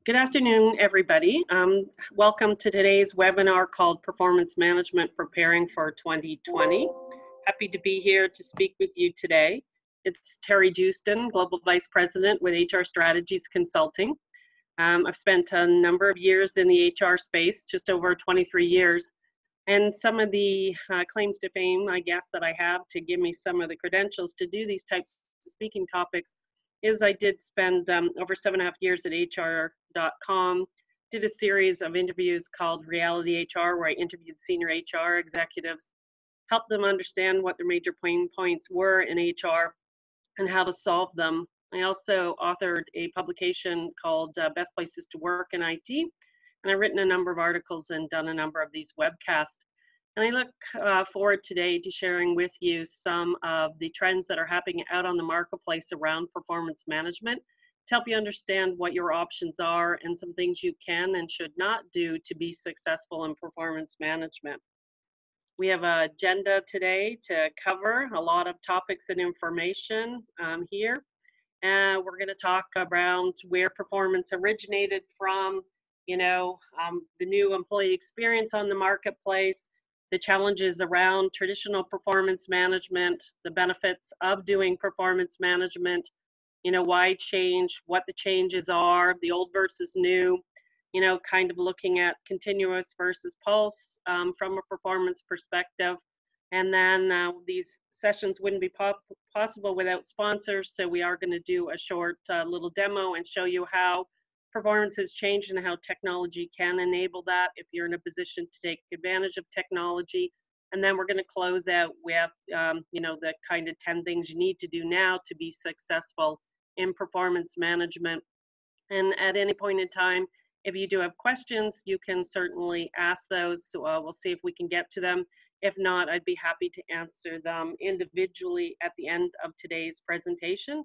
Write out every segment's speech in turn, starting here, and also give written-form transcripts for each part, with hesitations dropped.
Good afternoon, everybody. Welcome to today's webinar called Performance Management Preparing for 2020. Happy to be here to speak with you today. It's Terri Joosten, Global Vice President with HR Strategies Consulting. I've spent a number of years in the HR space, just over 23 years. And some of the claims to fame, I guess, that I have to give me some of the credentials to do these types of speaking topics is I did spend over 7.5 years at HR.com, did a series of interviews called Reality HR, where I interviewed senior HR executives, helped them understand what their major pain points were in HR and how to solve them. I also authored a publication called Best Places to Work in IT, and I've written a number of articles and done a number of these webcasts. And I look forward today to sharing with you some of the trends that are happening out on the marketplace around performance management to help you understand what your options are and some things you can and should not do to be successful in performance management. We have an agenda today to cover a lot of topics and information here. And we're going to talk around where performance originated from, the new employee experience on the marketplace, the challenges around traditional performance management, the benefits of doing performance management, why change, what the changes are, the old versus new, kind of looking at continuous versus pulse from a performance perspective. And then these sessions wouldn't be possible without sponsors, so we are going to do a short little demo and show you how performance has changed and how technology can enable that if you're in a position to take advantage of technology. And then we're going to close out with, the kind of 10 things you need to do now to be successful in performance management. And at any point in time, if you do have questions, you can certainly ask those. So we'll see if we can get to them. If not, I'd be happy to answer them individually at the end of today's presentation.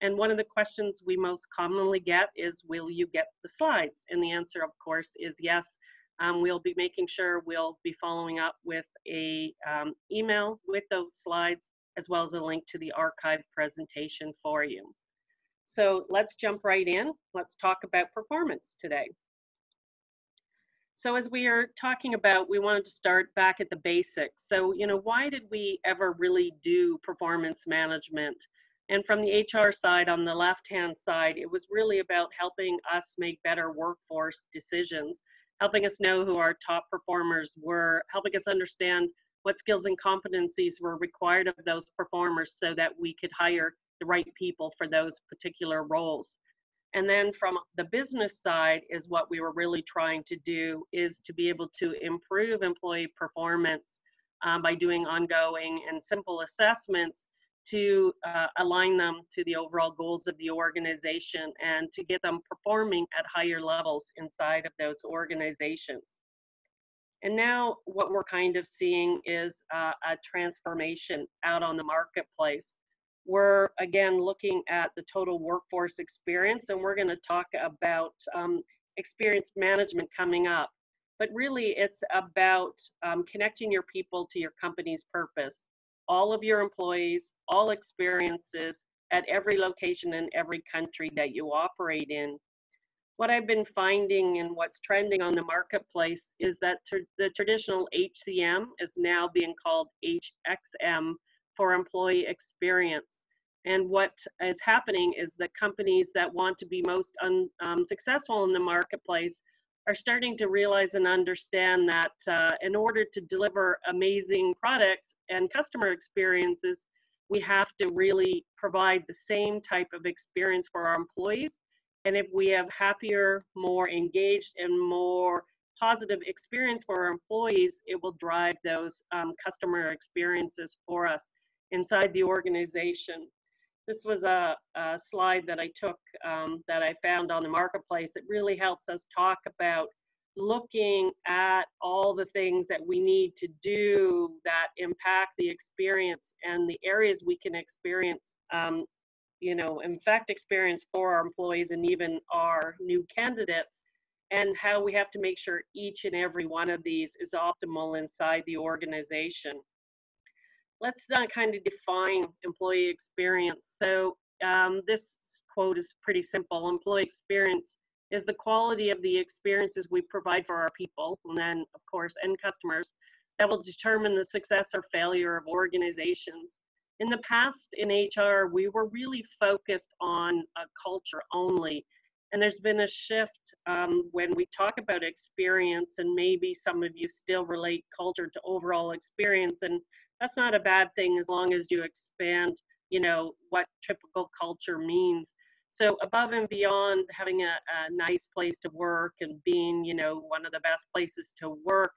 And one of the questions we most commonly get is, will you get the slides? And the answer, of course, is yes. We'll be making sure we'll be following up with a email with those slides, as well as a link to the archived presentation for you. So let's jump right in. Let's talk about performance today. So as we are talking about, we wanted to start back at the basics. So, why did we ever really do performance management? And from the HR side, on the left-hand side, it was really about helping us make better workforce decisions, helping us know who our top performers were, helping us understand what skills and competencies were required of those performers so that we could hire the right people for those particular roles. And then from the business side is what we were really trying to do is to be able to improve employee performance by doing ongoing and simple assessments to align them to the overall goals of the organization and to get them performing at higher levels inside of those organizations. And now what we're kind of seeing is a transformation out on the marketplace. We're again looking at the total workforce experience, and we're going to talk about experience management coming up. But really it's about connecting your people to your company's purpose. All of your employees, all experiences at every location in every country that you operate in. What I've been finding and what's trending on the marketplace is that the traditional HCM is now being called HXM for employee experience. And what is happening is that companies that want to be most successful in the marketplace are starting to realize and understand that in order to deliver amazing products and customer experiences, we have to really provide the same type of experience for our employees. And if we have happier, more engaged, and more positive experience for our employees, it will drive those customer experiences for us inside the organization. This was a slide that I took that I found on the marketplace. It really helps us talk about looking at all the things that we need to do that impact the experience and the areas we can experience, experience for our employees and even our new candidates, and how we have to make sure each and every one of these is optimal inside the organization. Let's kind of define employee experience. So this quote is pretty simple. Employee experience is the quality of the experiences we provide for our people, and then, of course, end customers, that will determine the success or failure of organizations. In the past, in HR, we were really focused on a culture only. And there's been a shift when we talk about experience, and maybe some of you still relate culture to overall experience. And that's not a bad thing as long as you expand, what typical culture means. So above and beyond having a nice place to work and being, one of the best places to work,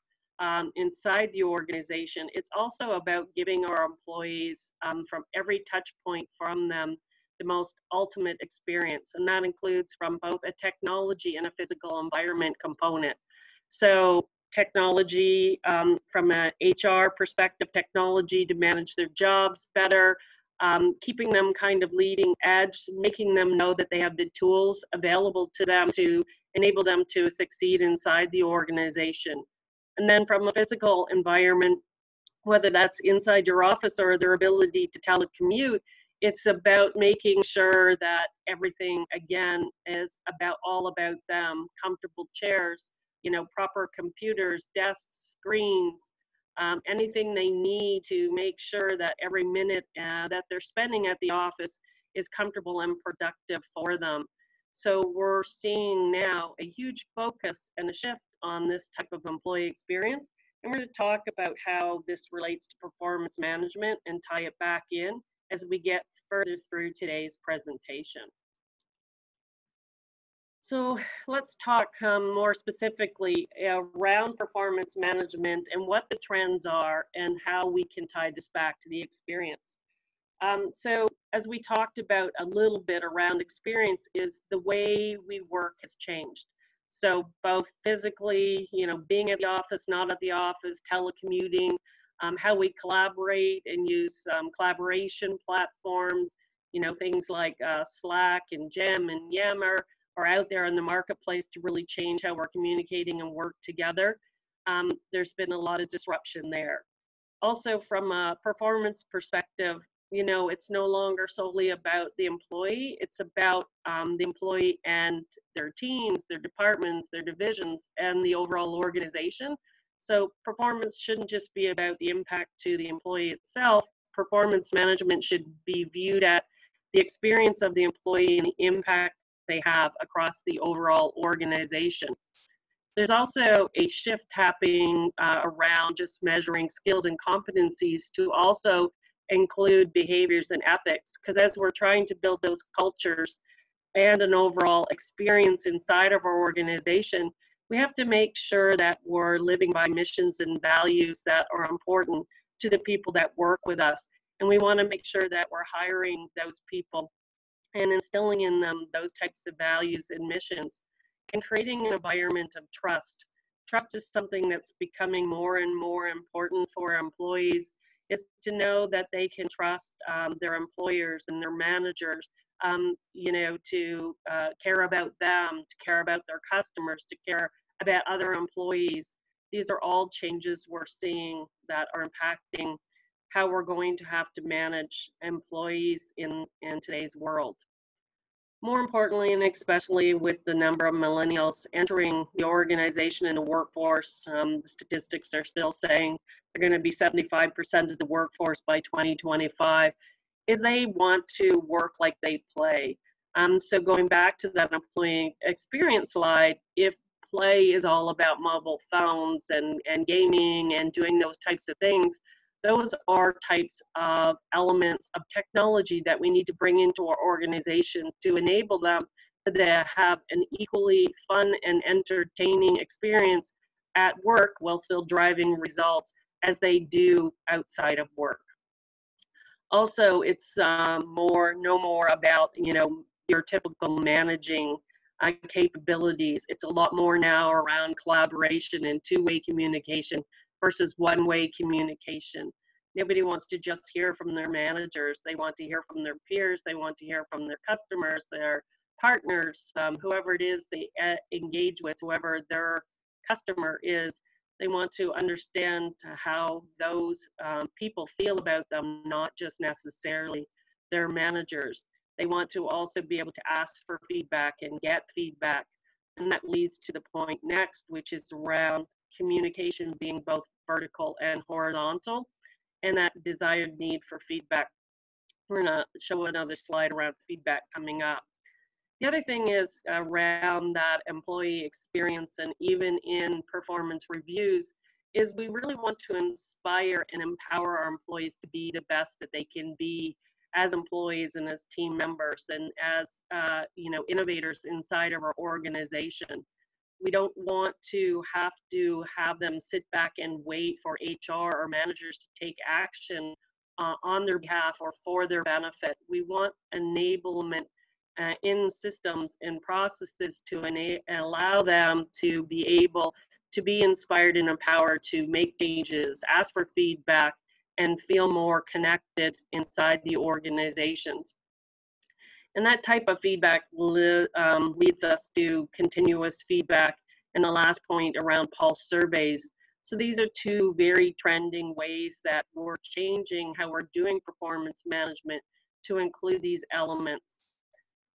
inside the organization, it's also about giving our employees from every touch point from them the most ultimate experience. And that includes from both a technology and a physical environment component. So technology, from an HR perspective, technology to manage their jobs better, keeping them kind of leading edge, making them know that they have the tools available to them to enable them to succeed inside the organization. And then from a physical environment, whether that's inside your office or their ability to telecommute, it's about making sure that everything, again, is all about them. Comfortable chairs, proper computers, desks, screens, anything they need to make sure that every minute that they're spending at the office is comfortable and productive for them. So we're seeing now a huge focus and a shift on this type of employee experience. And we're going to talk about how this relates to performance management and tie it back in as we get further through today's presentation. So let's talk more specifically around performance management and what the trends are and how we can tie this back to the experience. So as we talked about a little bit around experience, is the way we work has changed. So both physically, being at the office, not at the office, telecommuting, how we collaborate and use collaboration platforms, things like Slack and Gem and Yammer are out there in the marketplace to really change how we're communicating and work together. There's been a lot of disruption there. Also, from a performance perspective, it's no longer solely about the employee. It's about the employee and their teams, their departments, their divisions, and the overall organization. So performance shouldn't just be about the impact to the employee itself. Performance management should be viewed at the experience of the employee and the impact they have across the overall organization. There's also a shift happening around just measuring skills and competencies to also include behaviors and ethics, because as we're trying to build those cultures and an overall experience inside of our organization, we have to make sure that we're living by missions and values that are important to the people that work with us. And we want to make sure that we're hiring those people and instilling in them those types of values and missions and creating an environment of trust. Trust is something that's becoming more and more important for employees, is to know that they can trust their employers and their managers, to care about them, to care about their customers, to care about other employees. These are all changes we're seeing that are impacting how we're going to have to manage employees in today's world. More importantly, and especially with the number of millennials entering the organization and the workforce, the statistics are still saying they're going to be 75% of the workforce by 2025, is they want to work like they play. So going back to that employee experience slide, if play is all about mobile phones and gaming and doing those types of things, those are types of elements of technology that we need to bring into our organization to enable them to have an equally fun and entertaining experience at work while still driving results as they do outside of work. Also, it's no more about, your typical managing capabilities. It's a lot more now around collaboration and two-way communication versus one-way communication. Nobody wants to just hear from their managers. They want to hear from their peers. They want to hear from their customers, their partners, whoever it is they engage with, whoever their customer is. They want to understand how those people feel about them, not just necessarily their managers. They want to also be able to ask for feedback and get feedback. And that leads to the point next, which is around communication being both vertical and horizontal, and that desired need for feedback. We're going to show another slide around feedback coming up. The other thing is around that employee experience, and even in performance reviews, is we really want to inspire and empower our employees to be the best that they can be as employees and as team members and as innovators inside of our organization. We don't want to have them sit back and wait for HR or managers to take action on their behalf or for their benefit. We want enablement in systems and processes to allow them to be able to be inspired and empowered to make changes, ask for feedback, and feel more connected inside the organizations. And that type of feedback leads us to continuous feedback, and the last point around pulse surveys. So these are two very trending ways that we're changing how we're doing performance management to include these elements.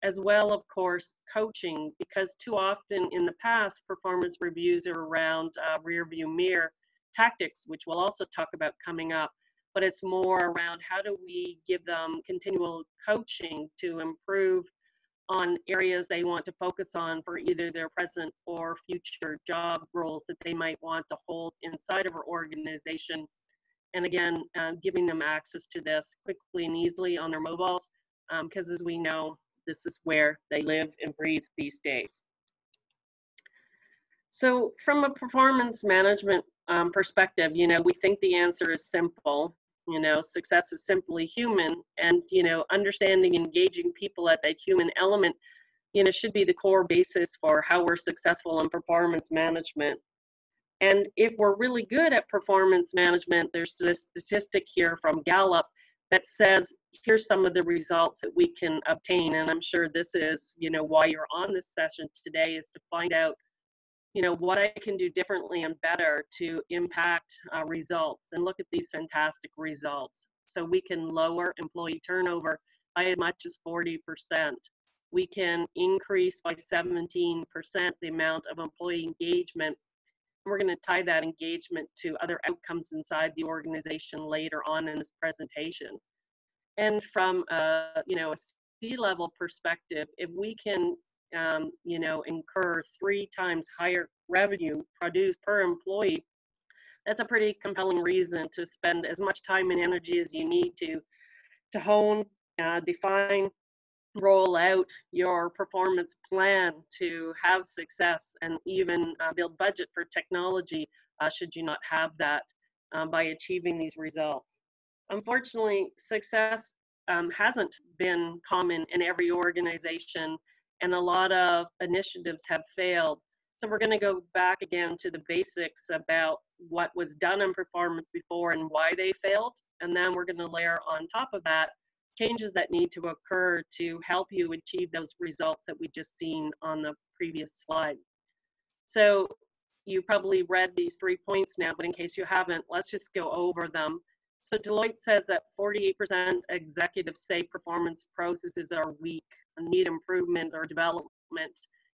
As well, of course, coaching, because too often in the past, performance reviews are around rear view mirror tactics, which we'll also talk about coming up, but it's more around how do we give them continual coaching to improve on areas they want to focus on for either their present or future job roles that they might want to hold inside of our organization. And again, giving them access to this quickly and easily on their mobiles, because as we know, this is where they live and breathe these days. So from a performance management perspective, we think the answer is simple. Success is simply human, and, understanding and engaging people at that human element, should be the core basis for how we're successful in performance management. And if we're really good at performance management, there's this statistic here from Gallup that says, here's some of the results that we can obtain. And I'm sure this is, why you're on this session today, is to find out, what I can do differently and better to impact results. And look at these fantastic results. So we can lower employee turnover by as much as 40%. We can increase by 17% the amount of employee engagement. We're going to tie that engagement to other outcomes inside the organization later on in this presentation. And from a C-level perspective, if we can incur 3 times higher revenue produced per employee, that's a pretty compelling reason to spend as much time and energy as you need to hone, define, roll out your performance plan to have success, and even build budget for technology should you not have that by achieving these results. Unfortunately, success hasn't been common in every organization, and a lot of initiatives have failed. So we're going to go back again to the basics about what was done in performance before and why they failed, and then we're going to layer on top of that changes that need to occur to help you achieve those results that we just seen on the previous slide. So you probably read these 3 points now, but in case you haven't, let's just go over them. So Deloitte says that 48% executives say performance processes are weak and need improvement or development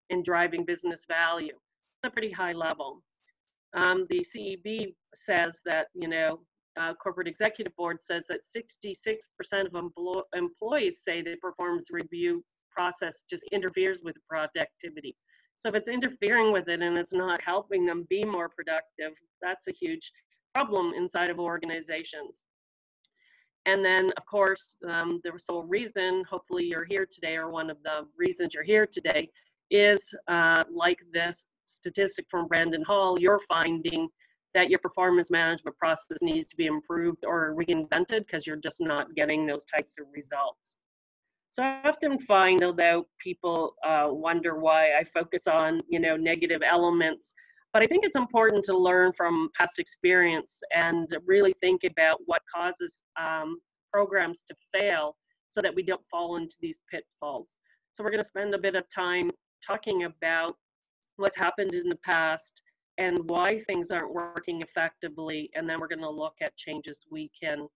in driving business value. It's a pretty high level. The CEB says that, Corporate Executive Board says that 66% of employees say the performance review process just interferes with productivity. So if it's interfering with it and it's not helping them be more productive, that's a huge problem inside of organizations. And then, of course, the sole reason, hopefully you're here today, or one of the reasons you're here today, is like this statistic from Brandon Hall, you're finding that your performance management process needs to be improved or reinvented because you're just not getting those types of results. So I often find, although people wonder why I focus on, negative elements, but I think it's important to learn from past experience and really think about what causes programs to fail so that we don't fall into these pitfalls. So we're going to spend a bit of time talking about what's happened in the past and why things aren't working effectively, and then we're going to look at changes we can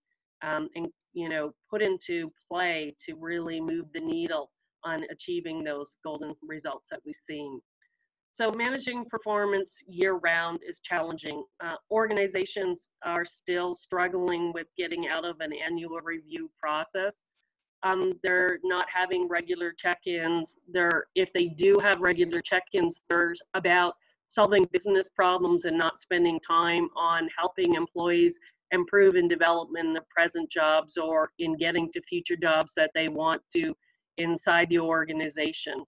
put into play to really move the needle on achieving those golden results that we've seen. So managing performance year-round is challenging. Organizations are still struggling with getting out of an annual review process. They're not having regular check-ins. If they do have regular check-ins, they're about solving business problems and not spending time on helping employees improve and develop in their present jobs or in getting to future jobs that they want to inside the organization.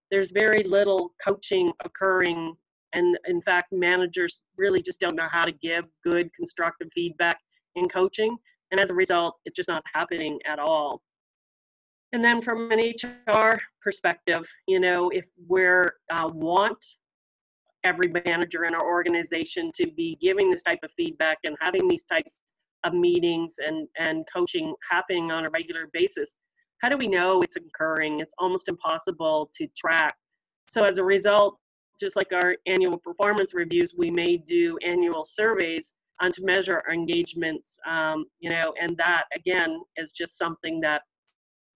There's very little coaching occurring, and in fact, managers really just don't know how to give good constructive feedback in coaching, and as a result, it's just not happening at all. And then from an HR perspective, if we're want every manager in our organization to be giving this type of feedback and having these types of meetings and coaching happening on a regular basis, how do we know it's occurring? It's almost impossible to track. So as a result, just like our annual performance reviews, we may do annual surveys to measure our engagements, and that again is just something that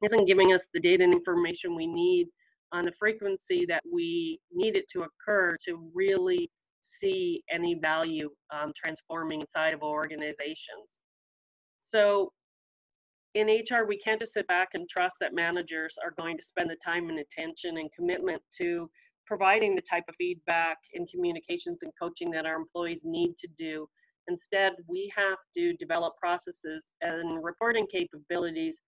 isn't giving us the data and information we need on the frequency that we need it to occur to really see any value transforming inside of organizations. So in HR, we can't just sit back and trust that managers are going to spend the time and attention and commitment to providing the type of feedback and communications and coaching that our employees need to do. Instead, we have to develop processes and reporting capabilities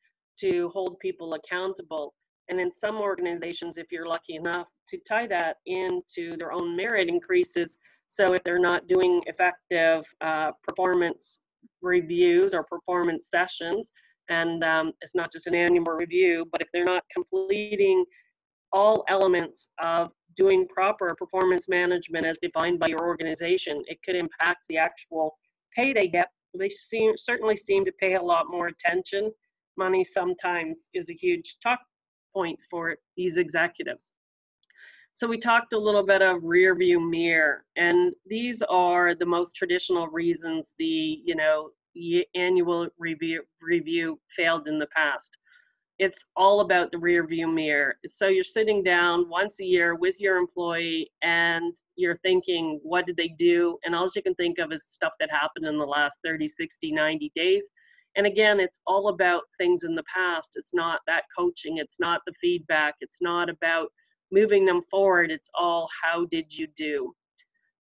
to hold people accountable. And in some organizations, if you're lucky enough, to tie that into their own merit increases. So if they're not doing effective performance reviews or performance sessions, and it's not just an annual review, but if they're not completing all elements of doing proper performance management as defined by your organization, it could impact the actual pay they get. They certainly seem to pay a lot more attention. Money sometimes is a huge talk point for these executives. So we talked a little bit of rear view mirror, and these are the most traditional reasons the annual review failed in the past. It's all about the rear view mirror. So you're sitting down once a year with your employee and you're thinking, what did they do? And all you can think of is stuff that happened in the last 30, 60, 90 days. And again, it's all about things in the past. It's not that coaching. It's not the feedback. It's not about moving them forward. It's all, how did you do?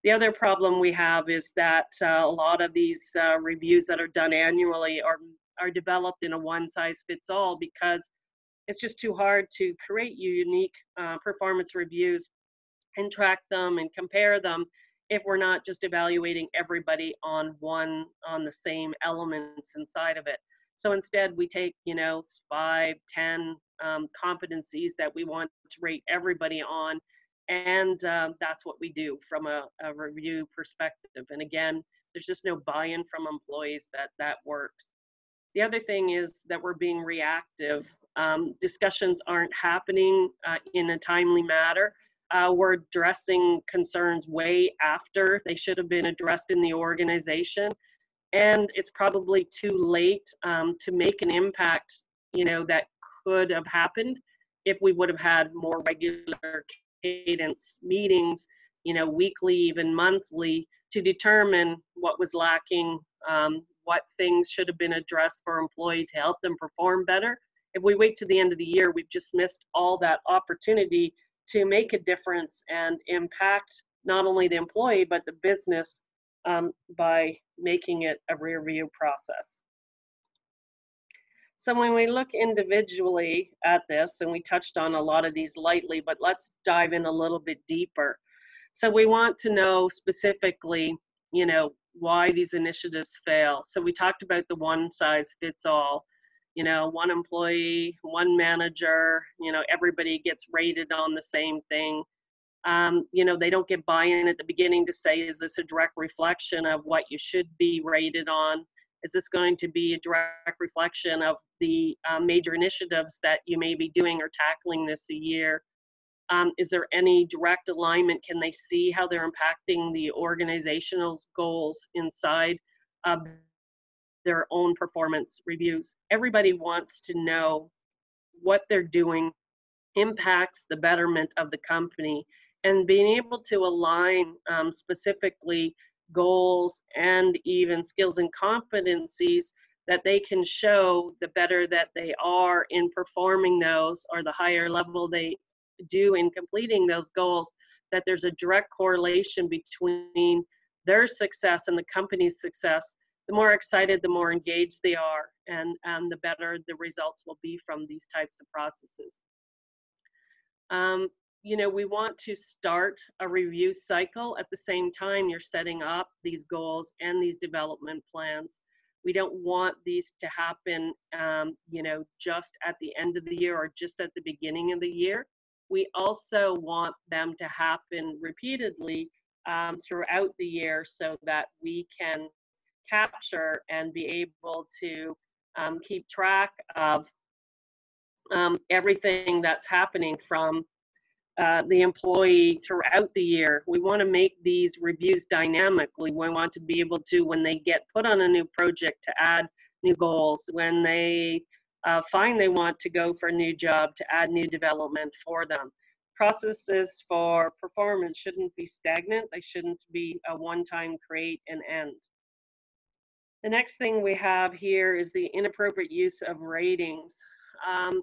The other problem we have is that a lot of these reviews that are done annually are developed in a one-size-fits-all because it's just too hard to create unique performance reviews and track them and compare them if we're not just evaluating everybody on the same elements inside of it. So instead, we take 5, 10 competencies that we want to rate everybody on, and that's what we do from a review perspective. And again, there's just no buy-in from employees that works. The other thing is that we're being reactive. Discussions aren't happening in a timely manner. We're addressing concerns way after they should have been addressed in the organization. And it's probably too late to make an impact, that could have happened if we would have had more regular cadence meetings, weekly, even monthly, to determine what was lacking, what things should have been addressed for employee to help them perform better. If we wait to the end of the year, we've just missed all that opportunity to make a difference and impact not only the employee, but the business by making it a rear view process. So when we look individually at this, and we touched on a lot of these lightly, but let's dive in a little bit deeper. So we want to know specifically, why these initiatives fail. So we talked about the one size fits all, one employee, one manager, everybody gets rated on the same thing. They don't get buy-in at the beginning to say, is this a direct reflection of what you should be rated on? Is this going to be a direct reflection of the major initiatives that you may be doing or tackling this year? Is there any direct alignment? Can they see how they're impacting the organizational goals inside of their own performance reviews? Everybody wants to know what they're doing impacts the betterment of the company. and being able to align specifically goals and even skills and competencies that they can show, the better that they are in performing those, or the higher level they do in completing those goals, that there's a direct correlation between their success and the company's success. The more excited, the more engaged they are, and the better the results will be from these types of processes. You know, we want to start a review cycle at the same time you're setting up these goals and these development plans. We don't want these to happen, you know, just at the end of the year or just at the beginning of the year. We also want them to happen repeatedly throughout the year, so that we can capture and be able to keep track of everything that's happening from the employee throughout the year. We want to make these reviews dynamic. We want to be able to, when they get put on a new project, to add new goals. When they find they want to go for a new job, to add new development for them. Processes for performance shouldn't be stagnant. They shouldn't be a one-time create and end. The next thing we have here is the inappropriate use of ratings.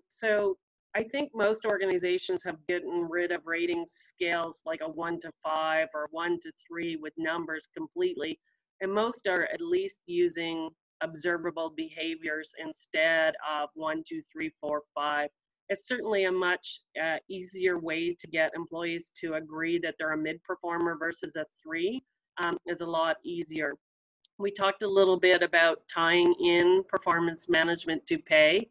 So I think most organizations have gotten rid of rating scales like a 1 to 5 or 1 to 3 with numbers completely, and most are at least using observable behaviors instead of 1, 2, 3, 4, 5. It's certainly a much easier way to get employees to agree that they're a mid performer versus a 3 is a lot easier. We talked a little bit about tying in performance management to pay,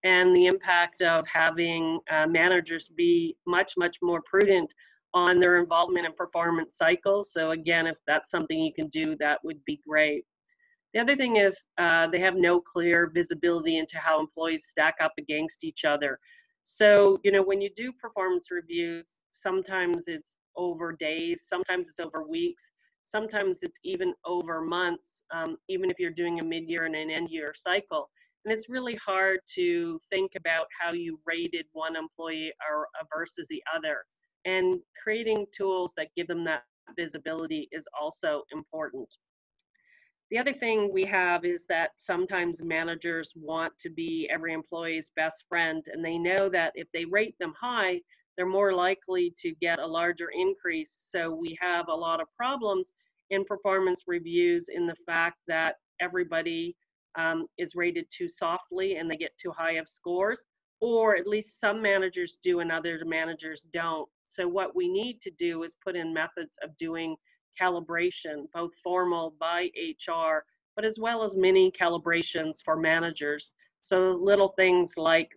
and the impact of having managers be much more prudent on their involvement in performance cycles. So again, if that's something you can do, that would be great. The other thing is they have no clear visibility into how employees stack up against each other. So, you know, when you do performance reviews, sometimes it's over days, sometimes it's over weeks, sometimes it's even over months, even if you're doing a mid-year and an end-year cycle. And it's really hard to think about how you rated one employee or versus the other. And creating tools that give them that visibility is also important. The other thing we have is that sometimes managers want to be every employee's best friend, and they know that if they rate them high, they're more likely to get a larger increase. So we have a lot of problems in performance reviews in the fact that everybody is rated too softly and they get too high of scores, or at least some managers do and other managers don't. So what we need to do is put in methods of doing calibration, both formal by HR, but as well as mini calibrations for managers. So little things like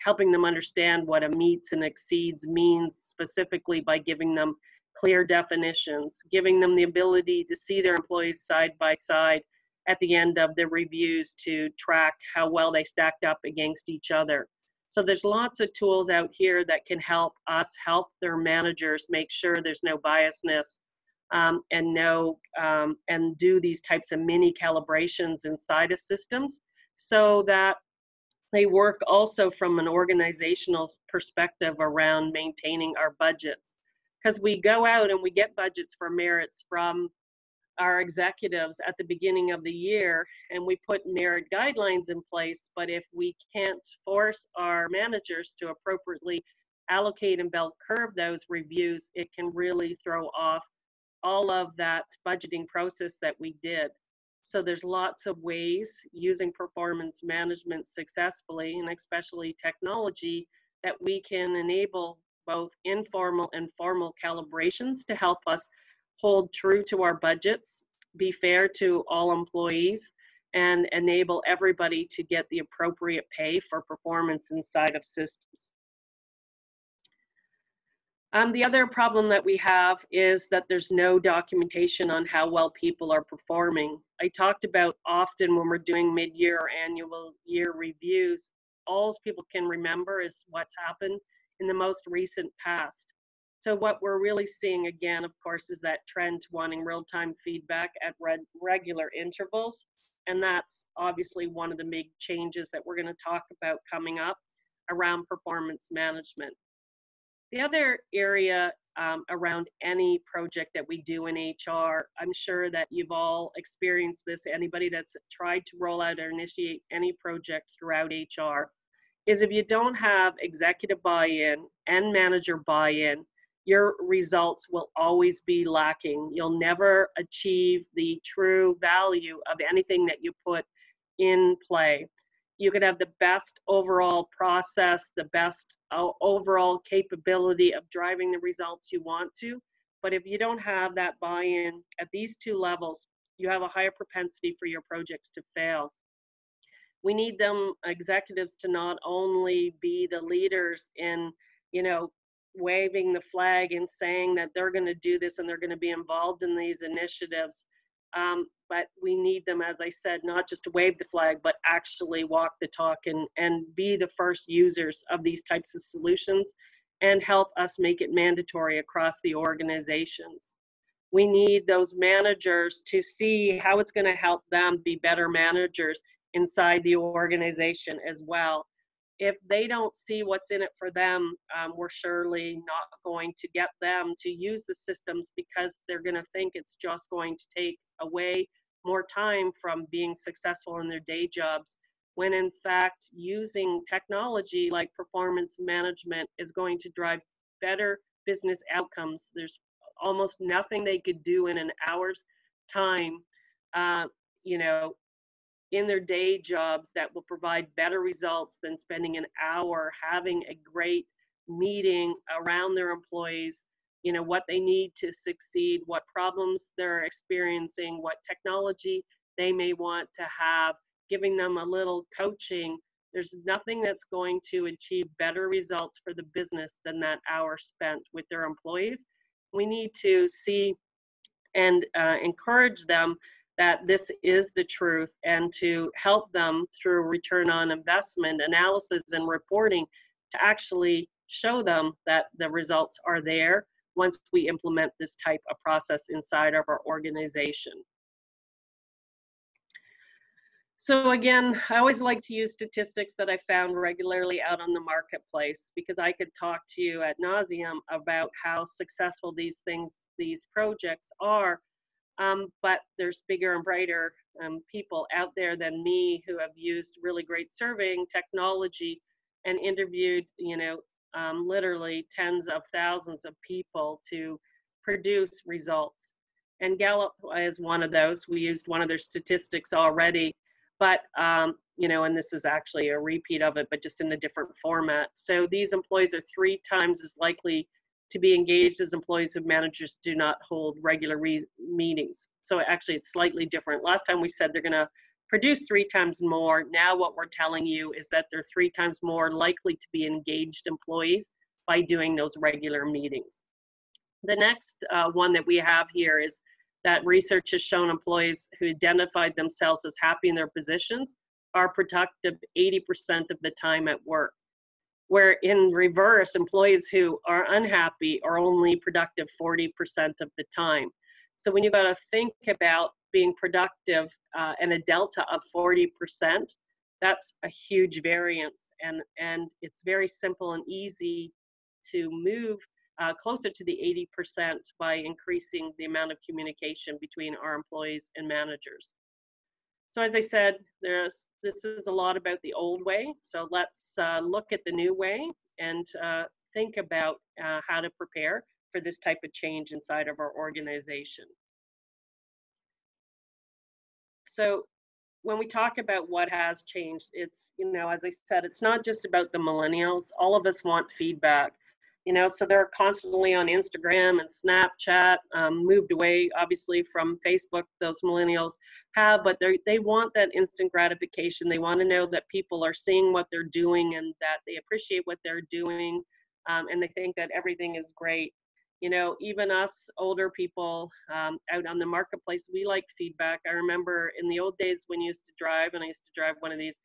helping them understand what a meets and exceeds means specifically by giving them clear definitions, giving them the ability to see their employees side by side at the end of the reviews to track how well they stacked up against each other. So there's lots of tools out here that can help us help their managers make sure there's no biasness and do these types of mini calibrations inside of systems, so that they work also from an organizational perspective around maintaining our budgets. Because we go out and we get budgets for merits from our executives at the beginning of the year, and we put merit guidelines in place, but if we can't force our managers to appropriately allocate and bell curve those reviews, it can really throw off all of that budgeting process that we did. So there's lots of ways using performance management successfully, and especially technology, that we can enable both informal and formal calibrations to help us hold true to our budgets, be fair to all employees, and enable everybody to get the appropriate pay for performance inside of systems. The other problem that we have is that there's no documentation on how well people are performing. I talked about often when we're doing mid-year or annual year reviews, all people can remember is what's happened in the most recent past. So what we're really seeing again, of course, is that trend to wanting real-time feedback at regular intervals. And that's obviously one of the big changes that we're going to talk about coming up around performance management. The other area around any project that we do in HR, I'm sure that you've all experienced this, anybody that's tried to roll out or initiate any project throughout HR, is if you don't have executive buy-in and manager buy-in, your results will always be lacking. You'll never achieve the true value of anything that you put in play. You could have the best overall process, the best overall capability of driving the results you want to, but if you don't have that buy-in at these two levels, you have a higher propensity for your projects to fail. We need them executives to not only be the leaders in, you know, waving the flag and saying that they're going to do this and they're going to be involved in these initiatives, but we need them, as I said, not just to wave the flag, but actually walk the talk and be the first users of these types of solutions and help us make it mandatory across the organizations. We need those managers to see how it's going to help them be better managers inside the organization as well. If they don't see what's in it for them, we're surely not going to get them to use the systems because they're going to think it's just going to take away more time from being successful in their day jobs, when in fact using technology like performance management is going to drive better business outcomes. There's almost nothing they could do in an hour's time, you know, in their day jobs that will provide better results than spending an hour having a great meeting around their employees, you know, what they need to succeed, what problems they're experiencing, what technology they may want to have, giving them a little coaching. There's nothing that's going to achieve better results for the business than that hour spent with their employees. We need to see and encourage them that this is the truth, and to help them through return on investment analysis and reporting to actually show them that the results are there once we implement this type of process inside of our organization. So again, I always like to use statistics that I found regularly out on the marketplace, because I could talk to you ad nauseum about how successful these projects are. But there's bigger and brighter people out there than me who have used really great surveying technology and interviewed, you know, literally tens of thousands of people to produce results. And Gallup is one of those. We used one of their statistics already, but, you know, and this is actually a repeat of it, but just in a different format. So these employees are 3 times as likely to be engaged as employees whose managers do not hold regular meetings. So actually it's slightly different. Last time we said they're going to produce 3 times more. Now what we're telling you is that they're 3 times more likely to be engaged employees by doing those regular meetings. The next one that we have here is that research has shown employees who identified themselves as happy in their positions are productive 80% of the time at work, where in reverse, employees who are unhappy are only productive 40% of the time. So when you got to think about being productive and a delta of 40%, that's a huge variance. And it's very simple and easy to move closer to the 80% by increasing the amount of communication between our employees and managers. So as I said, this is a lot about the old way. So let's look at the new way and think about how to prepare for this type of change inside of our organization. So when we talk about what has changed, it's, you know, as I said, it's not just about the millennials. All of us want feedback. You know, so they're constantly on Instagram and Snapchat, moved away obviously from Facebook, those millennials have, but they want that instant gratification. They want to know that people are seeing what they're doing and that they appreciate what they're doing, and they think that everything is great. You know, even us older people out on the marketplace, we like feedback. I remember in the old days when you used to drive, and I used to drive one of these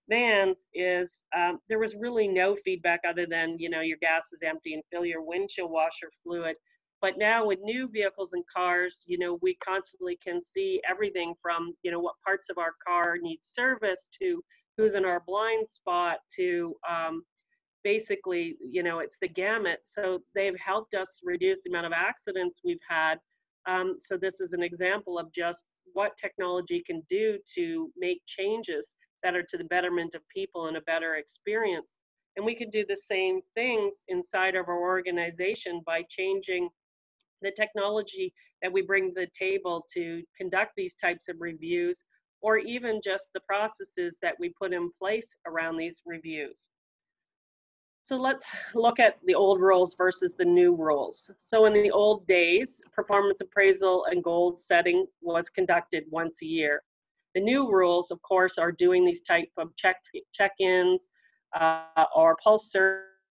vans, is there was really no feedback other than, you know, your gas is empty and fill your windshield washer fluid. But now with new vehicles and cars, you know, we constantly can see everything from, you know, what parts of our car need service to who's in our blind spot to basically, it's the gamut. So they've helped us reduce the amount of accidents we've had. So this is an example of just what technology can do to make changes that are to the betterment of people and a better experience. And we can do the same things inside of our organization by changing the technology that we bring to the table to conduct these types of reviews, or even just the processes that we put in place around these reviews. So let's look at the old rules versus the new rules. So in the old days, performance appraisal and goal setting was conducted once a year. The new rules, of course, are doing these type of check-ins or pulse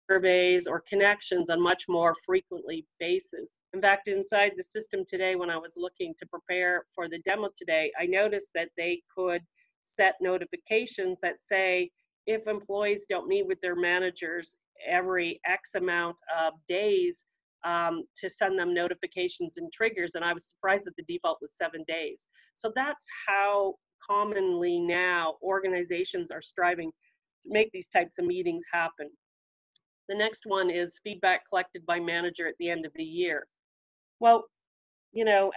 surveys or connections on much more frequently basis. In fact, inside the system today, when I was looking to prepare for the demo today, I noticed that they could set notifications that say, if employees don't meet with their managers every X amount of days, to send them notifications and triggers. And I was surprised that the default was 7 days. So that's how commonly now organizations are striving to make these types of meetings happen. The next one is feedback collected by manager at the end of the year. Well,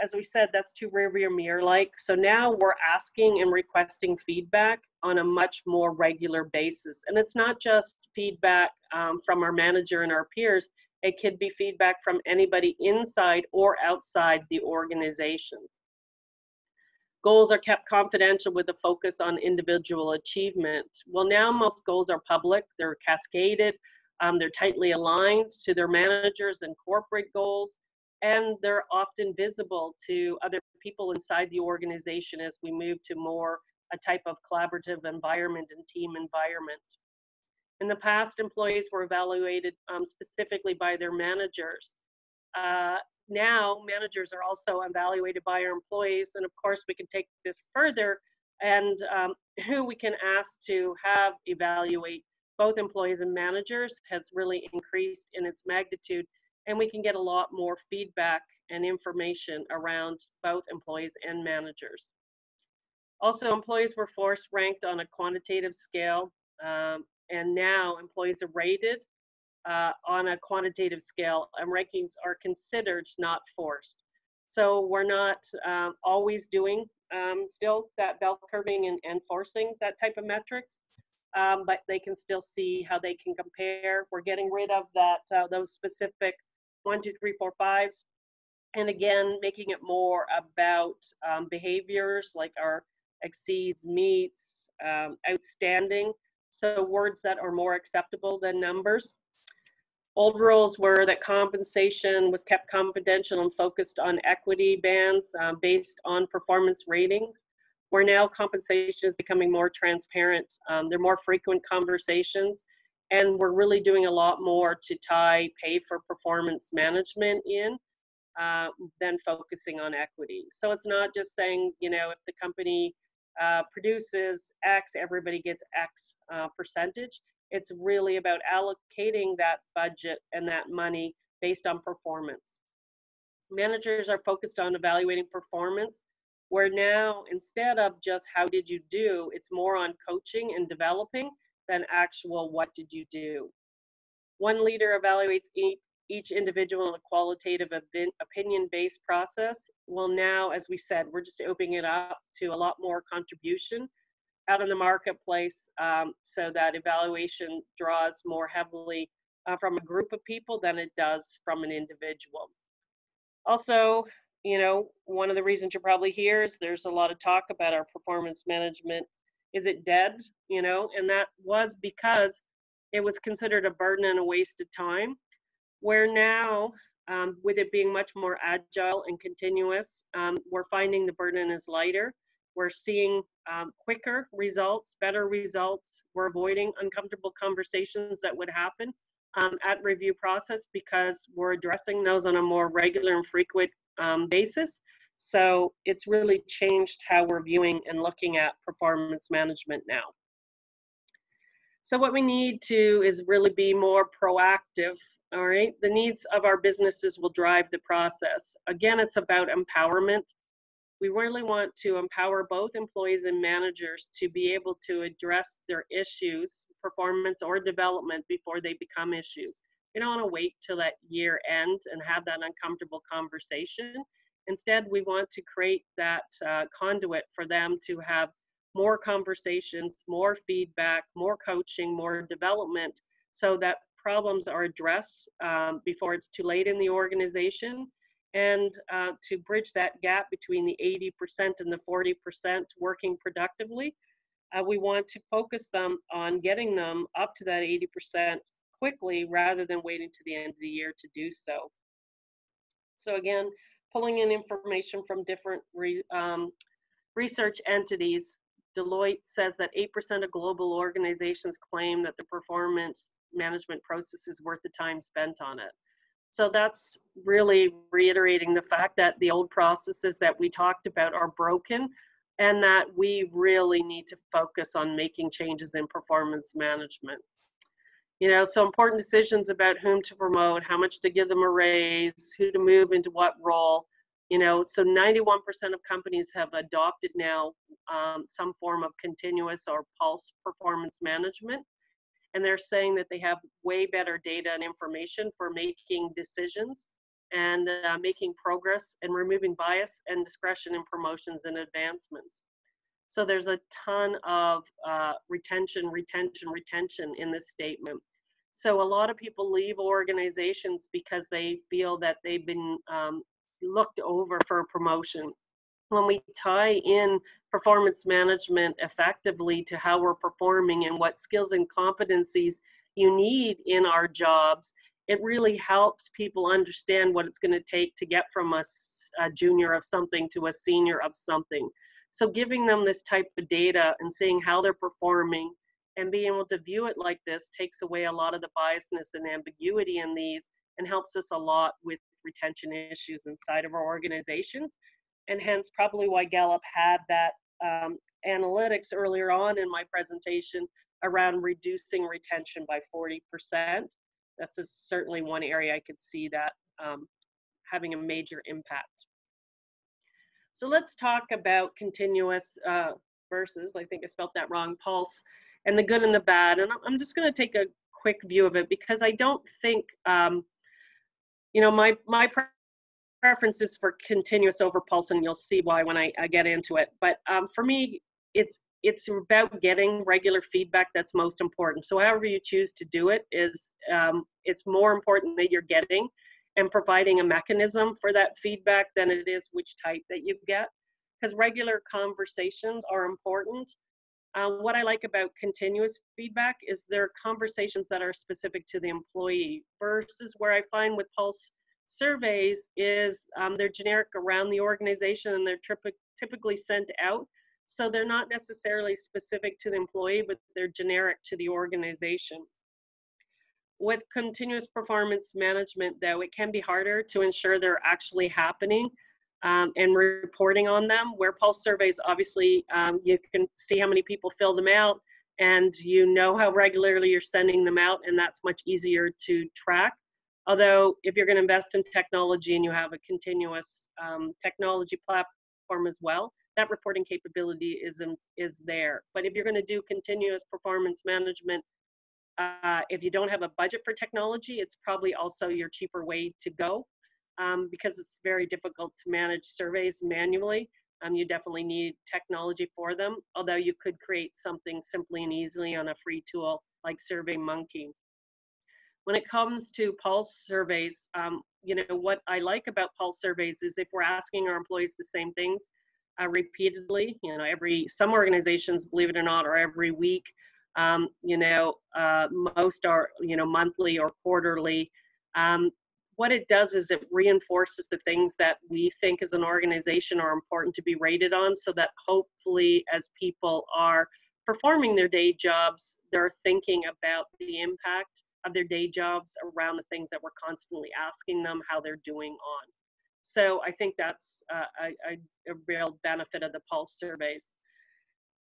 as we said, that's too rearview mirror like. So now we're asking and requesting feedback on a much more regular basis. And it's not just feedback from our manager and our peers. It could be feedback from anybody inside or outside the organization. Goals are kept confidential with a focus on individual achievement. Well, now most goals are public. They're cascaded. They're tightly aligned to their managers and corporate goals. And they're often visible to other people inside the organization as we move to more a type of collaborative environment and team environment. In the past, employees were evaluated specifically by their managers. Now, managers are also evaluated by our employees, and of course, we can take this further, and who we can ask to have evaluate both employees and managers has really increased in its magnitude, and we can get a lot more feedback and information around both employees and managers. Also, employees were force ranked on a quantitative scale, and now employees are rated on a quantitative scale, and rankings are considered, not forced. So we're not always doing still that bell curving and forcing that type of metrics, but they can still see how they can compare. We're getting rid of that those specific 1, 2, 3, 4, 5s, and again, making it more about behaviors like our exceeds, meets, outstanding. So words that are more acceptable than numbers. Old rules were that compensation was kept confidential and focused on equity bands based on performance ratings. Where now compensation is becoming more transparent. There are more frequent conversations, and we're really doing a lot more to tie pay for performance management in than focusing on equity. So it's not just saying, if the company produces X, everybody gets X percentage. It's really about allocating that budget and that money based on performance. Managers are focused on evaluating performance, where now instead of just how did you do, it's more on coaching and developing than actual what did you do. One leader evaluates each individual in a qualitative opinion-based process. Well, now, as we said, we're just opening it up to a lot more contribution out in the marketplace, so that evaluation draws more heavily from a group of people than it does from an individual. Also, one of the reasons you're probably here is there's a lot of talk about our performance management. Is it dead? And that was because it was considered a burden and a waste of time, where now, with it being much more agile and continuous, we're finding the burden is lighter. We're seeing quicker results, better results. We're avoiding uncomfortable conversations that would happen at review process because we're addressing those on a more regular and frequent basis. So it's really changed how we're viewing and looking at performance management now. So what we need to is really be more proactive. All right, the needs of our businesses will drive the process. Again, it's about empowerment. We really want to empower both employees and managers to be able to address their issues, performance or development before they become issues. We don't want to wait till that year end and have that uncomfortable conversation. Instead, we want to create that conduit for them to have more conversations, more feedback, more coaching, more development, so that problems are addressed before it's too late in the organization, and to bridge that gap between the 80% and the 40% working productively. We want to focus them on getting them up to that 80% quickly rather than waiting to the end of the year to do so. So again, pulling in information from different research entities, Deloitte says that 8% of global organizations claim that the performance management process is worth the time spent on it. So that's really reiterating the fact that the old processes that we talked about are broken, and that we really need to focus on making changes in performance management. You know, so important decisions about whom to promote, how much to give them a raise, who to move into what role. You know, so 91% of companies have adopted now some form of continuous or pulse performance management. And they're saying that they have way better data and information for making decisions and making progress and removing bias and discretion in promotions and advancements. So there's a ton of retention in this statement. So a lot of people leave organizations because they feel that they've been looked over for a promotion. When we tie in performance management effectively to how we're performing and what skills and competencies you need in our jobs, it really helps people understand what it's going to take to get from a junior of something to a senior of something. So giving them this type of data and seeing how they're performing and being able to view it like this takes away a lot of the biasness and ambiguity in these, and helps us a lot with retention issues inside of our organizations. And hence probably why Gallup had that analytics earlier on in my presentation around reducing retention by 40%. That's certainly one area I could see that having a major impact. So let's talk about continuous versus, I think I spelled that wrong, pulse, and the good and the bad. And I'm just going to take a quick view of it, because I don't think, you know, my preference is for continuous over pulse, and you'll see why when I get into it. But for me, it's about getting regular feedback that's most important. So however you choose to do it is, it's more important that you're getting and providing a mechanism for that feedback than it is which type that you get, because regular conversations are important. What I like about continuous feedback is there are conversations that are specific to the employee, versus where I find with pulse surveys is they're generic around the organization, and they're typically sent out. So they're not necessarily specific to the employee, but they're generic to the organization. With continuous performance management, though, it can be harder to ensure they're actually happening and reporting on them. Where pulse surveys, obviously, you can see how many people fill them out, and you know how regularly you're sending them out, and that's much easier to track. Although if you're going to invest in technology and you have a continuous technology platform as well, that reporting capability is there. But if you're going to do continuous performance management, if you don't have a budget for technology, it's probably also your cheaper way to go, because it's very difficult to manage surveys manually. You definitely need technology for them, although you could create something simply and easily on a free tool like SurveyMonkey. When it comes to pulse surveys, you know, what I like about pulse surveys is if we're asking our employees the same things repeatedly, you know, some organizations, believe it or not, are every week. You know, most are, you know, monthly or quarterly. What it does is it reinforces the things that we think as an organization are important to be rated on, so that hopefully as people are performing their day jobs, they're thinking about the impact of their day jobs around the things that we're constantly asking them how they're doing on. So I think that's a real benefit of the pulse surveys.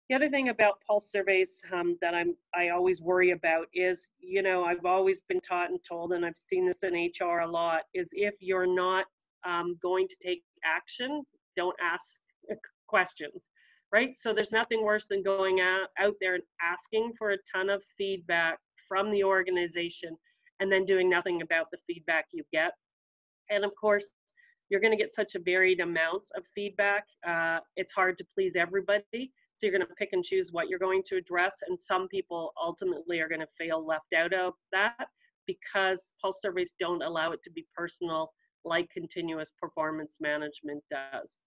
The other thing about pulse surveys that I always worry about is, you know, I've always been taught and told, and I've seen this in HR a lot, is if you're not going to take action, don't ask questions. right? So there's nothing worse than going out there and asking for a ton of feedback from the organization and then doing nothing about the feedback you get. And of course, you're going to get such a varied amount of feedback. It's hard to please everybody. So you're going to pick and choose what you're going to address. And some people ultimately are going to feel left out of that because pulse surveys don't allow it to be personal like continuous performance management does.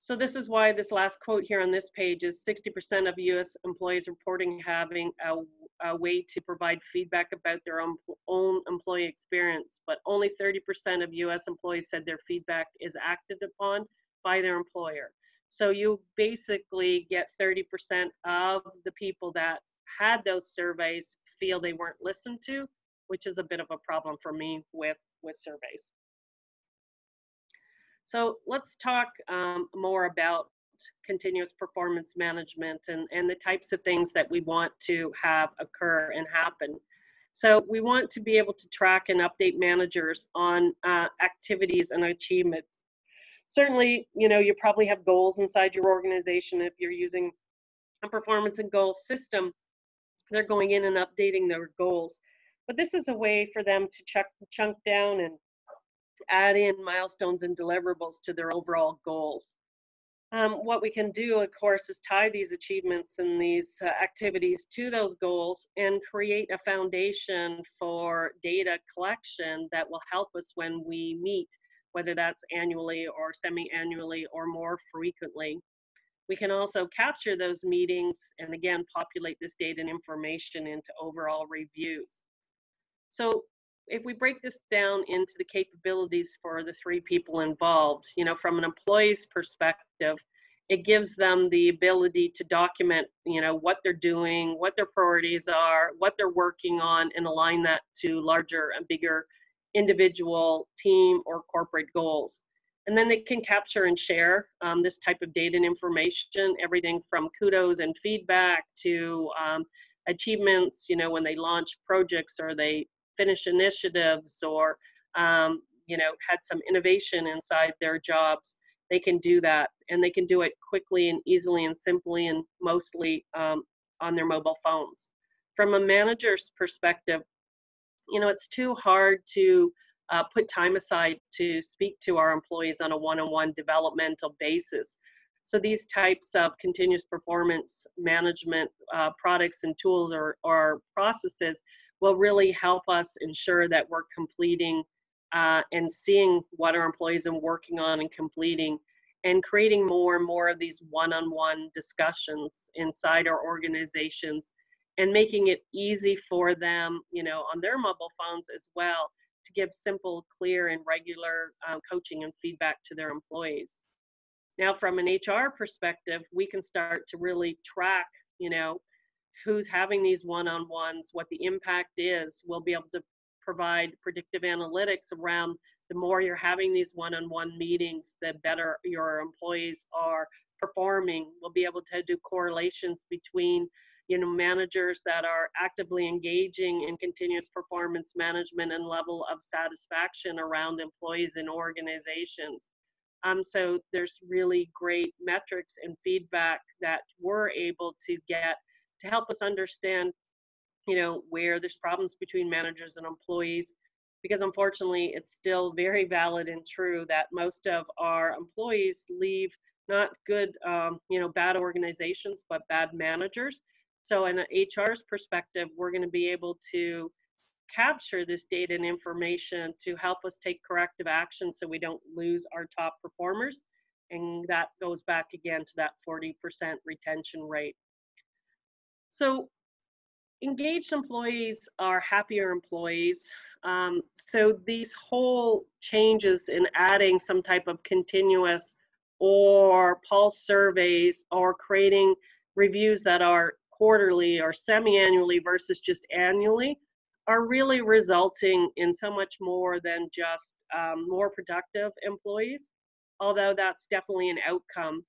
So this is why this last quote here on this page is 60% of US employees reporting having a way to provide feedback about their own employee experience, but only 30% of US employees said their feedback is acted upon by their employer. So you basically get 30% of the people that had those surveys feel they weren't listened to, which is a bit of a problem for me with surveys. So let's talk more about continuous performance management and the types of things that we want to have occur and happen. So we want to be able to track and update managers on activities and achievements. Certainly, you probably have goals inside your organization. If you're using a performance and goal system, they're going in and updating their goals. But this is a way for them to chunk down and add in milestones and deliverables to their overall goals. What we can do, of course, is tie these achievements and these activities to those goals and create a foundation for data collection that will help us when we meet, whether that's annually or semi-annually or more frequently. We can also capture those meetings and again, populate this data and information into overall reviews. So if we break this down into the capabilities for the three people involved, from an employee's perspective, it gives them the ability to document, what they're doing, what their priorities are, what they're working on, and align that to larger and bigger individual, team, or corporate goals. And then they can capture and share this type of data and information, everything from kudos and feedback to achievements, when they launch projects or they finish initiatives or, had some innovation inside their jobs. They can do that, and they can do it quickly and easily and simply and mostly on their mobile phones. From a manager's perspective, it's too hard to put time aside to speak to our employees on a one-on-one developmental basis. So these types of continuous performance management products and tools or processes will really help us ensure that we're completing and seeing what our employees are working on and completing, and creating more and more of these one-on-one discussions inside our organizations, and making it easy for them, on their mobile phones as well, to give simple, clear, and regular coaching and feedback to their employees. Now, from an HR perspective, we can start to really track, who's having these one-on-ones, what the impact is. We'll be able to provide predictive analytics around the more you're having these one-on-one meetings, the better your employees are performing. We'll be able to do correlations between, managers that are actively engaging in continuous performance management and level of satisfaction around employees and organizations. So there's really great metrics and feedback that we're able to get to help us understand, where there's problems between managers and employees, because unfortunately it's still very valid and true that most of our employees leave not good, bad organizations, but bad managers. So in an HR's perspective, we're going to be able to capture this data and information to help us take corrective action so we don't lose our top performers. And that goes back again to that 40% retention rate. So engaged employees are happier employees. So these whole changes in adding some type of continuous or pulse surveys or creating reviews that are quarterly or semi-annually versus just annually are really resulting in so much more than just more productive employees, although that's definitely an outcome.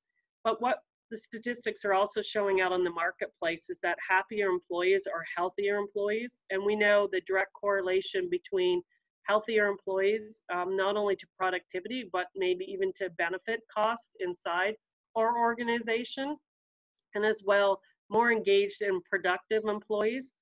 But what the statistics are also showing out on the marketplace is that happier employees are healthier employees. And we know the direct correlation between healthier employees, not only to productivity, but maybe even to benefit costs inside our organization, and as well, more engaged and productive employees,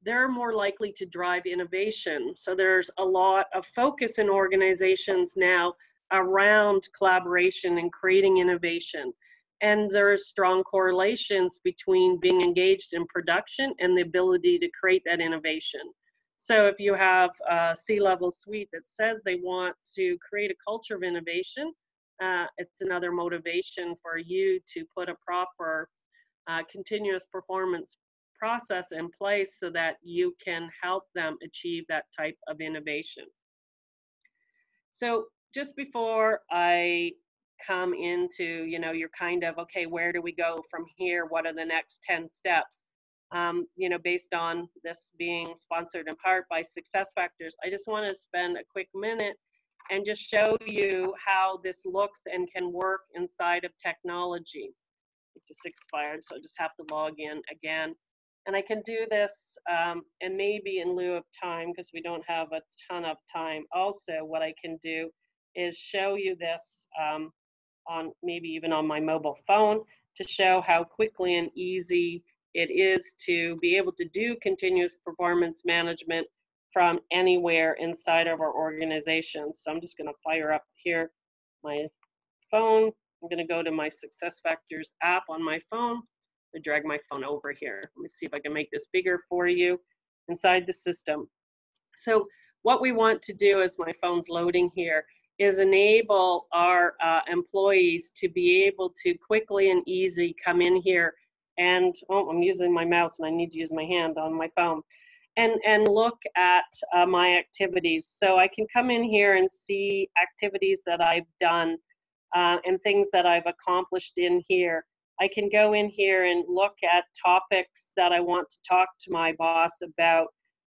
they're more likely to drive innovation. So there's a lot of focus in organizations now around collaboration and creating innovation. And there's strong correlations between being engaged in production and the ability to create that innovation. So if you have a C-level suite that says they want to create a culture of innovation, it's another motivation for you to put a proper continuous performance process in place so that you can help them achieve that type of innovation. So just before I come into, you're kind of, okay, where do we go from here? What are the next 10 steps? Based on this being sponsored in part by SuccessFactors, I just want to spend a quick minute and just show you how this looks and can work inside of technology. It just expired, so I just have to log in again. And I can do this, and maybe in lieu of time, because we don't have a ton of time. Also, what I can do is show you this on maybe even on my mobile phone to show how quickly and easy it is to be able to do continuous performance management from anywhere inside of our organization. So I'm just going to fire up here my phone. I'm going to go to my SuccessFactors app on my phone. I drag my phone over here. Let me see if I can make this bigger for you inside the system. So what we want to do as my phone's loading here is enable our employees to be able to quickly and easy come in here and, I'm using my mouse and I need to use my hand on my phone, and look at my activities. So I can come in here and see activities that I've done and things that I've accomplished in here. I can go in here and look at topics that I want to talk to my boss about,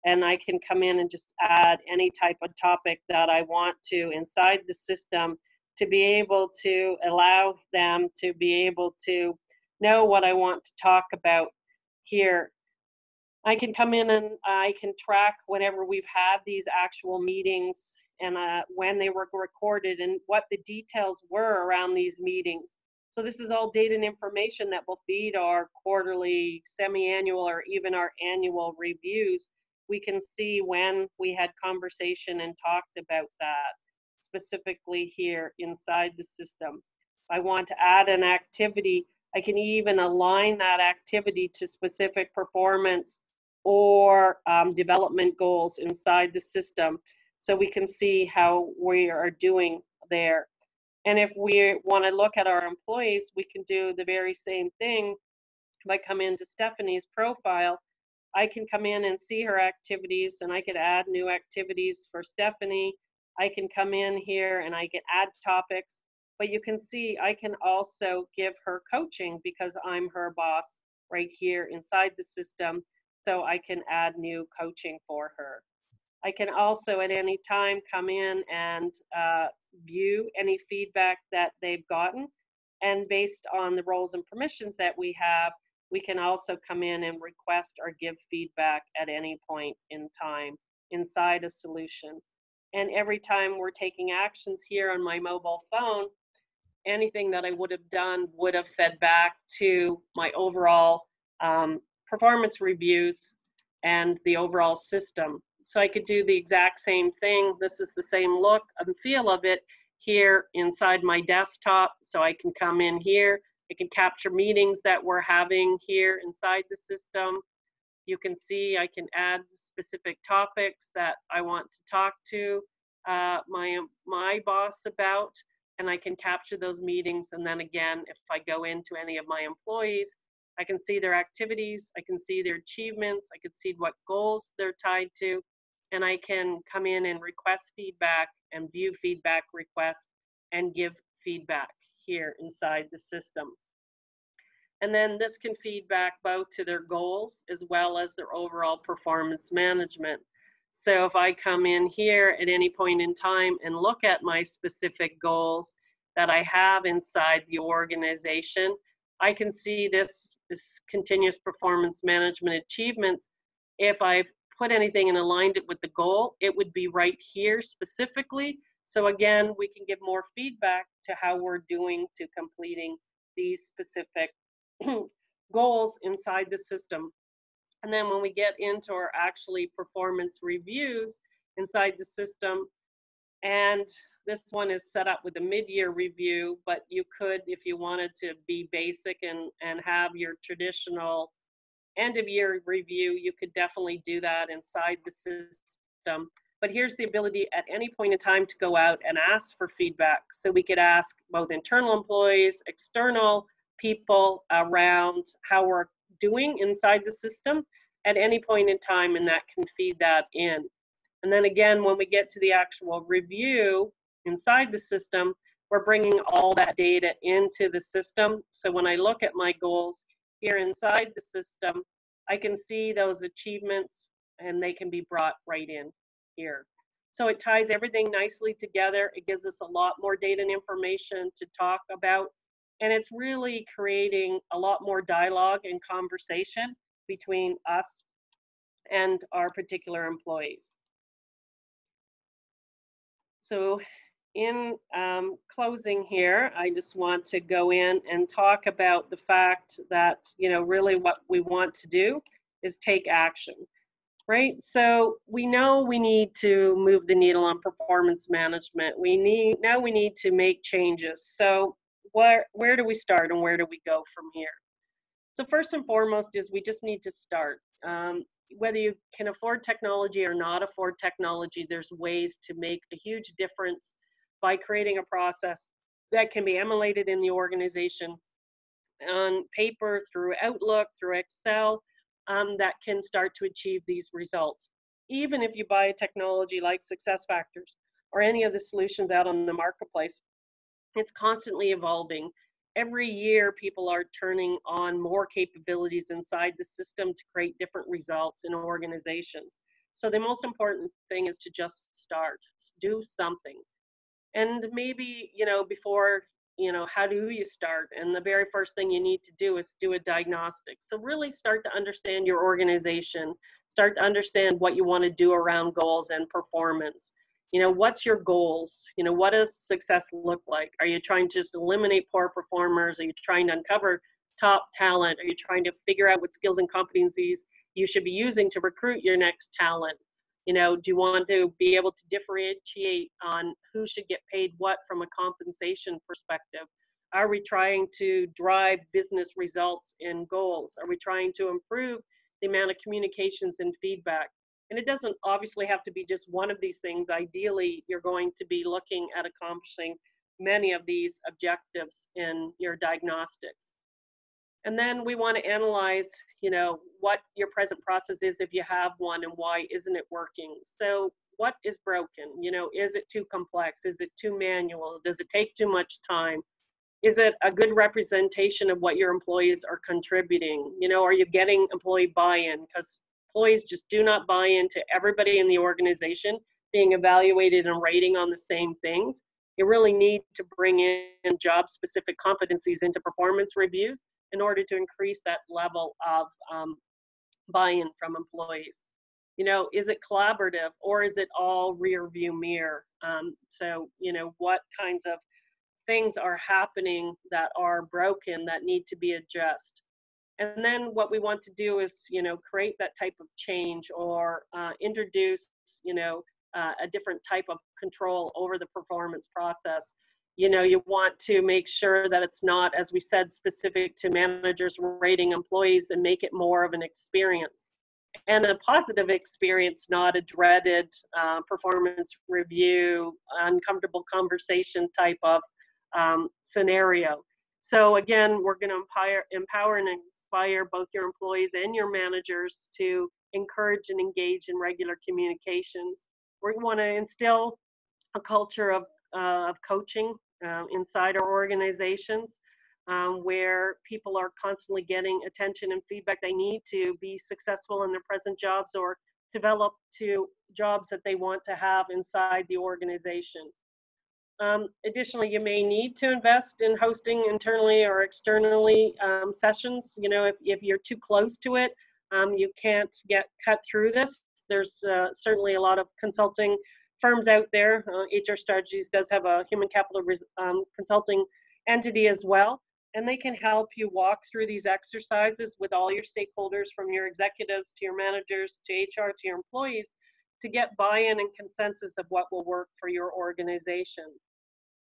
and I can come in and just add any type of topic that I want to inside the system to be able to allow them to be able to know what I want to talk about here. I can come in and I can track whenever we've had these actual meetings and when they were recorded and what the details were around these meetings. So this is all data and information that will feed our quarterly, semi-annual, or even our annual reviews. We can see when we had conversation and talked about that specifically here inside the system. If I want to add an activity, I can even align that activity to specific performance or development goals inside the system, so we can see how we are doing there. And if we want to look at our employees, we can do the very same thing. If I come into Stephanie's profile, I can come in and see her activities, and I could add new activities for Stephanie. I can come in here and I can add topics, but you can see I can also give her coaching because I'm her boss right here inside the system. So I can add new coaching for her. I can also at any time come in and view any feedback that they've gotten. And based on the roles and permissions that we have, we can also come in and request or give feedback at any point in time inside a solution. And every time we're taking actions here on my mobile phone, anything that I would have done would have fed back to my overall performance reviews and the overall system. So I could do the exact same thing. This is the same look and feel of it here inside my desktop. So I can come in here. I can capture meetings that we're having here inside the system. You can see I can add specific topics that I want to talk to my boss about, and I can capture those meetings. And then again, if I go into any of my employees, I can see their activities, I can see their achievements, I can see what goals they're tied to, and I can come in and request feedback and view feedback requests and give feedback here inside the system. And then this can feed back both to their goals as well as their overall performance management. So if I come in here at any point in time and look at my specific goals that I have inside the organization, I can see this continuous performance management achievements. If I've put anything and aligned it with the goal, it would be right here specifically. So again, we can give more feedback to how we're doing to completing these specific goals inside the system. And then when we get into our actually performance reviews inside the system, and this one is set up with a mid-year review, but you could, if you wanted to be basic and have your traditional end-of-year review, you could definitely do that inside the system. But here's the ability at any point in time to go out and ask for feedback. So we could ask both internal employees, external people around how we're doing inside the system at any point in time, and that can feed that in. And then again, when we get to the actual review inside the system, we're bringing all that data into the system. So when I look at my goals here inside the system, I can see those achievements and they can be brought right in here. So it ties everything nicely together. It gives us a lot more data and information to talk about. And it's really creating a lot more dialogue and conversation between us and our particular employees. So in closing here, I just want to go in and talk about the fact that, really what we want to do is take action, right? So we know we need to move the needle on performance management. We need to make changes. So where do we start and where do we go from here? So first and foremost is we just need to start. Whether you can afford technology or not afford technology, there's ways to make a huge difference by creating a process that can be emulated in the organization on paper, through Outlook, through Excel, that can start to achieve these results. Even if you buy a technology like SuccessFactors or any of the solutions out on the marketplace, it's constantly evolving. Every year, people are turning on more capabilities inside the system to create different results in organizations. So the most important thing is to just start, do something. And maybe, before, how do you start? And the very first thing you need to do is do a diagnostic. So really start to understand your organization, start to understand what you want to do around goals and performance. What's your goals? What does success look like? Are you trying to just eliminate poor performers? Are you trying to uncover top talent? Are you trying to figure out what skills and competencies you should be using to recruit your next talent? Do you want to be able to differentiate on who should get paid what from a compensation perspective? Are we trying to drive business results and goals? Are we trying to improve the amount of communications and feedback? And it doesn't obviously have to be just one of these things. Ideally, you're going to be looking at accomplishing many of these objectives in your diagnostics. And then we want to analyze, what your present process is if you have one and why isn't it working. So what is broken? Is it too complex? Is it too manual? Does it take too much time? Is it a good representation of what your employees are contributing? Are you getting employee buy-in? Because employees just do not buy into everybody in the organization being evaluated and rating on the same things. You really need to bring in job-specific competencies into performance reviews in order to increase that level of buy-in from employees. Is it collaborative or is it all rear view mirror? So, what kinds of things are happening that are broken that need to be adjusted? And then what we want to do is, create that type of change or introduce, a different type of control over the performance process. You want to make sure that it's not, as we said, specific to managers rating employees, and make it more of an experience. And a positive experience, not a dreaded performance review, uncomfortable conversation type of scenario. So again, we're going to empower and inspire both your employees and your managers to encourage and engage in regular communications. We want to instill a culture of coaching inside our organizations, where people are constantly getting attention and feedback they need to be successful in their present jobs or develop to jobs that they want to have inside the organization. Additionally, you may need to invest in hosting internally or externally sessions. If you're too close to it, you can't get cut through this. There's certainly a lot of consulting firms out there. HR Strategies does have a human capital consulting entity as well. and they can help you walk through these exercises with all your stakeholders, from your executives to your managers to HR to your employees, to get buy-in and consensus of what will work for your organization.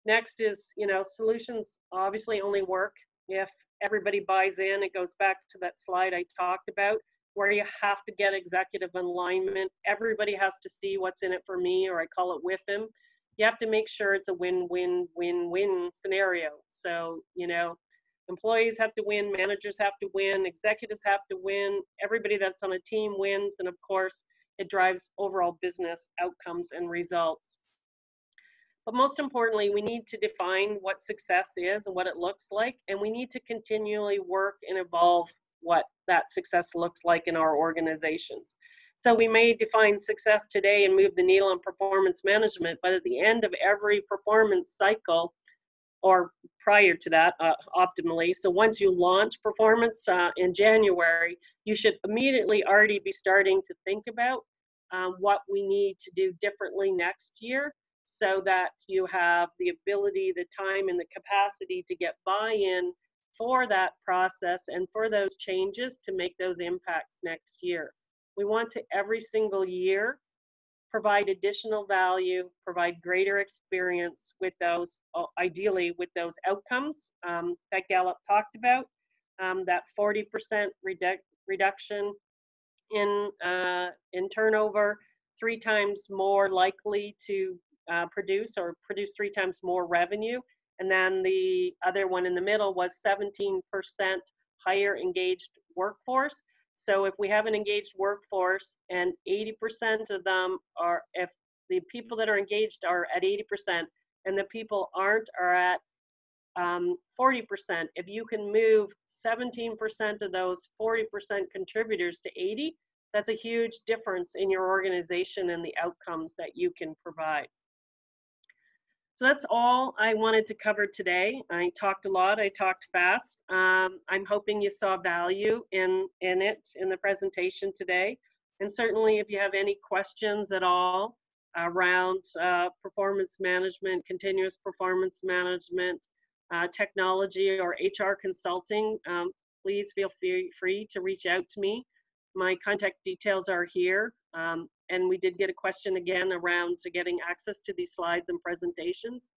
Next is, solutions obviously only work if everybody buys in. It goes back to that slide I talked about, where you have to get executive alignment. Everybody has to see what's in it for me, or I call it with him. You have to make sure it's a win-win-win-win scenario. So, employees have to win, managers have to win, executives have to win, everybody that's on a team wins, and of course, it drives overall business outcomes and results. But most importantly, we need to define what success is and what it looks like, and we need to continually work and evolve what that success looks like in our organizations. So we may define success today and move the needle on performance management, but at the end of every performance cycle, or prior to that, optimally, so once you launch performance in January, you should immediately already be starting to think about what we need to do differently next year, so that you have the ability, the time, and the capacity to get buy-in for that process and for those changes to make those impacts next year. We want to, every single year, provide additional value, provide greater experience with those, ideally with those outcomes that Gallup talked about, that 40% reduction in turnover, 3 times more likely to produce 3 times more revenue. And then the other one in the middle was 17% higher engaged workforce. So if we have an engaged workforce and 80% of them are, if the people that are engaged are at 80% and the people aren't are at 40%, if you can move 17% of those 40% contributors to 80, that's a huge difference in your organization and the outcomes that you can provide. So that's all I wanted to cover today. I talked a lot, I talked fast. I'm hoping you saw value in the presentation today. And certainly if you have any questions at all around performance management, continuous performance management, technology, or HR consulting, please feel free to reach out to me. My contact details are here. And we did get a question again around getting access to these slides and presentations.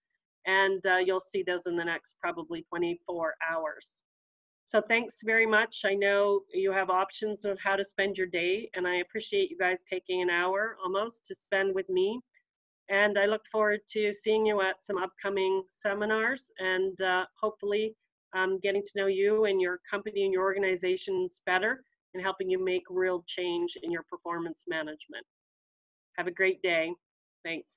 And you'll see those in the next probably 24 hours. So thanks very much. I know you have options of how to spend your day, and I appreciate you guys taking an hour almost to spend with me. And I look forward to seeing you at some upcoming seminars, and hopefully getting to know you and your company and your organizations better, and helping you make real change in your performance management. Have a great day. Thanks.